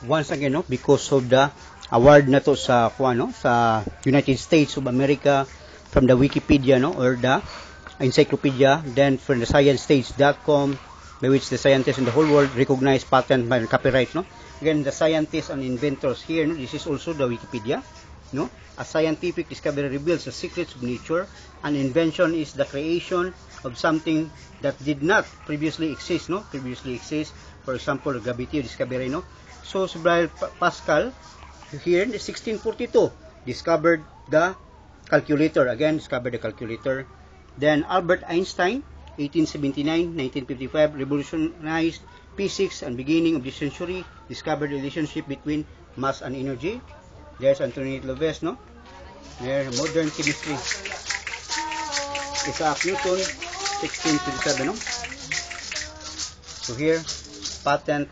once again, no, because of the award na to sa sa United States of America from the Wikipedia, no, or the encyclopedia, then from the sciencestage.com, by which the scientists in the whole world recognize patent by copyright, no. Again, the scientists and inventors here, no, this is also the Wikipedia, no. A scientific discovery reveals the secrets of nature. An invention is the creation of something that did not previously exist, no. Previously exist, for example, gravity discovery, no. So, Blaise Pascal here in 1642 discovered the calculator. Again, discovered the calculator. Then Albert Einstein, 1879-1955, revolutionized physics and beginning of the century, discovered the relationship between mass and energy. There's Antoinette Levesque, no? There, modern chemistry. Isaac Newton, 1627, no? So here, patent,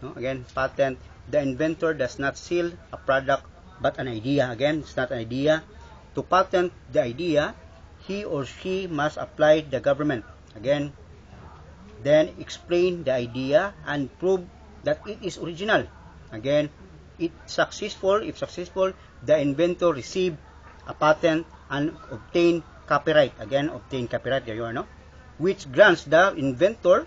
no? Again, patent. The inventor does not sell a product but an idea. Again, it's not an idea. To patent the idea, he or she must apply the government. Again, then explain the idea and prove that it is original. Again, if successful, the inventor receive a patent and obtain copyright. Again, obtain copyright. There you are, no? Which grants the inventor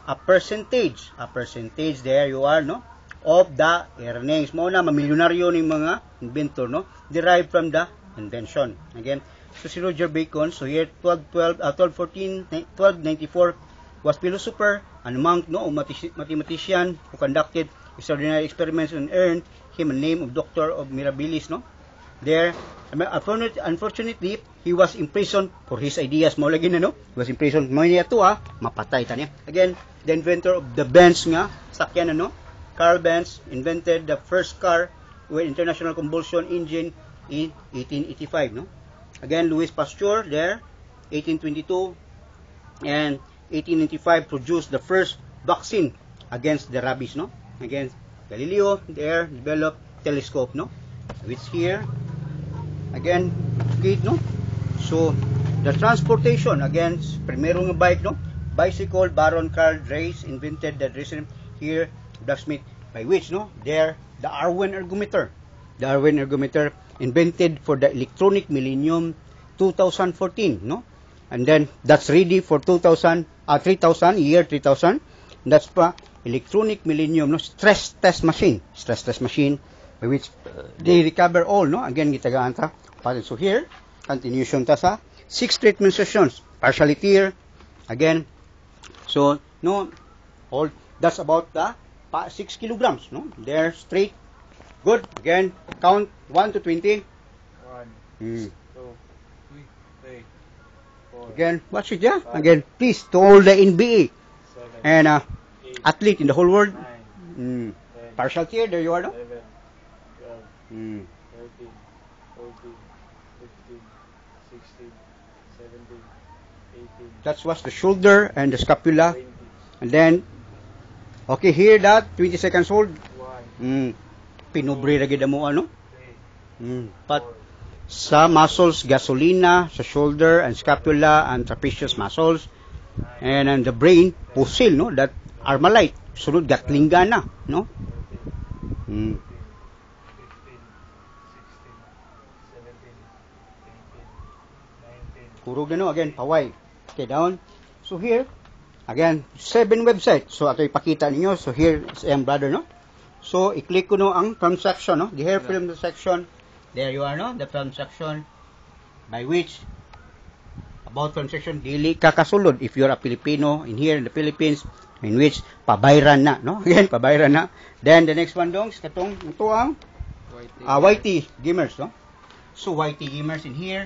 a percentage. A percentage, there you are, no? Of the earnings. Mo na, mamilyonaryo ng mga inventor, no? Derived from the invention. Again, so si Roger Bacon, so here 1294 was philosopher and monk, no, mathematician who conducted extraordinary experiments and earned him a name of Doctor of Mirabilis, no. There, unfortunately, he was imprisoned for his ideas. Mo lagi na, no? He was imprisoned. Mo niya to, mapatay ta niya. Again, the inventor of the Benz nga sakyan, no. Carl Benz invented the first car with international combustion engine in 1885, no. Again, Louis Pasteur there, 1822, and 1895 produced the first vaccine against the rabies, no. Again, Galileo there developed telescope, no, which here again gate, no. So the transportation, again, primero nga bike, no, bicycle. Baron Karl Drais invented the dressing here, blacksmith, by which, no, there the Arwen ergometer. The Arwen ergometer invented for the electronic millennium 2014, no, and then that's ready for 3000, year 3000. That's pa electronic millennium, no, stress test machine by which they recover all, no. Again, gitagaan ta. So here, continuation ta sa 6 treatment sessions, partially tear. Again, so no, all that's about the 6 kilograms, no. There straight. Good. Again, count 1 to 20. 1, 2, 3, 4. Again, watch it, yeah? 5, again, please, to all the NBA 7, and 8, athlete in the whole world. 9, 10, partial tear, there you are, no? 11, 12, 13, 14, 15, 16, 17, 18. That's what's the shoulder and the scapula. 20. And then, okay, here that, 20 seconds hold. 1. Pinobre lagi mo, ano? But sa muscles, gasolina, sa shoulder and scapula and trapezius muscles. And on the brain, pusil, no? That Armalite. Sunod, gatlinga na, no? 15, 16, 17, 18, 19. Kurog na, no? Again, paway. Okay, down. So here, again, 7 websites. So, ito ipakita ninyo. So here is brother, no? So, i-click ko no ang transaction, no? The hair film section. There you are, no? The transaction by which about transaction dili kakasulod if you're a Filipino in here in the Philippines, in which pabayran na, no? Again, pabayran na. Then the next one dong katong ito ang YT gamers, no? So YT gamers in here.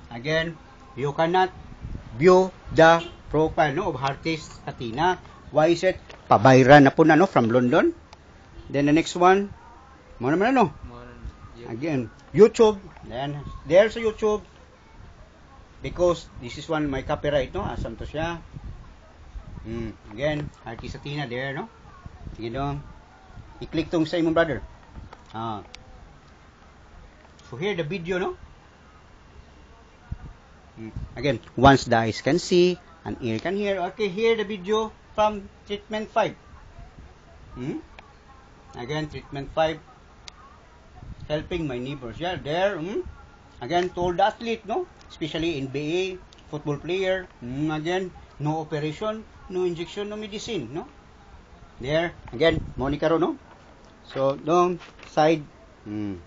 Again, you cannot view the profile, no, of artist Athena. Why is it? Pabayran na po na, no, from London. Then the next one, mo naman ano? Again, YouTube. Then there's a YouTube because this is one my copyright, no? Asam to siya. Again, artist Athena there, no? Sige dong. I-click tong sa imong brother. So here the video, no? Again, once the eyes can see and ear can hear. Okay, here the video from treatment 5. Again, treatment 5. Helping my neighbors. Yeah, there. Again, told the athlete, no? Especially NBA, football player. Again, no operation, no injection, no medicine, no? There. Again, Monica ro, no? So, down, side. 1, 2,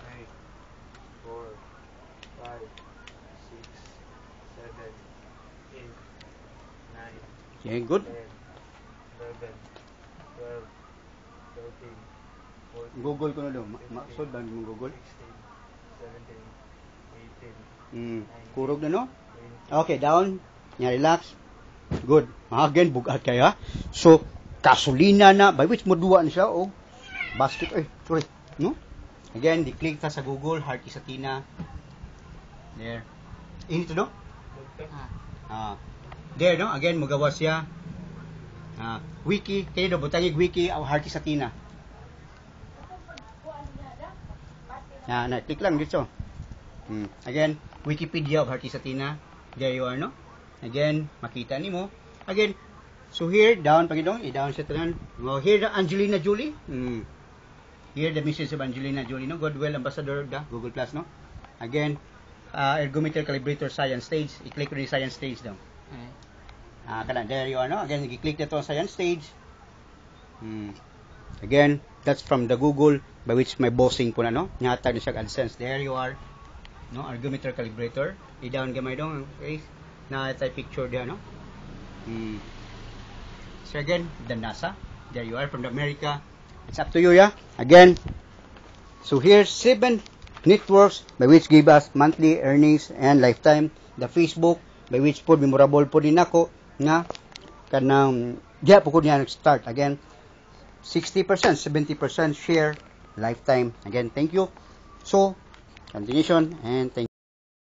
3, 4, 5, 6, 7, 8, 9, Okay, good. 10, 11, 12, 13, 14, Google ko na daw. Maksod ba mo Google? 16, 17, 18, Kurog na, no? 20, Okay, down. Yeah, relax. Good. Again, bugat kaya. So, kasulina na. By which mo duwa na siya, oh. Basket, sorry. No? Again, di-click ta sa Google, Heart Isatina. There. Ito, no? There, no? Again, magawa siya. Wiki. Kayo daw, butangig wiki, Heart Isatina. Click lang dito. Again, Wikipedia of Heart Isatina. There you are, no? Again, makita nimo. Again, so here, down, pagidong, i-down siya tanan. Here, the Angelina Jolie. Here, the message of Angelina Jolie, no? Goodwill Ambassador, the Google Plus, no? Again, ergometer calibrator science stage. I-click ko rin science stage daw. There you are, no? Again, i-click na to science stage. Again, that's from the Google by which my bossing po na, no? Nyata na siya AdSense. There you are. No? Ergometer calibrator. I-down gamay dong. Okay? Na tayo picture there, no? So again, the NASA. There you are from the America. It's up to you, yeah? Again, so here's 7 networks by which give us monthly earnings and lifetime. The Facebook by which po memorable po din ako nga kanang diya po ko niya start. Again, 60%, 70% share lifetime. Again, thank you. So, continuation and thank you.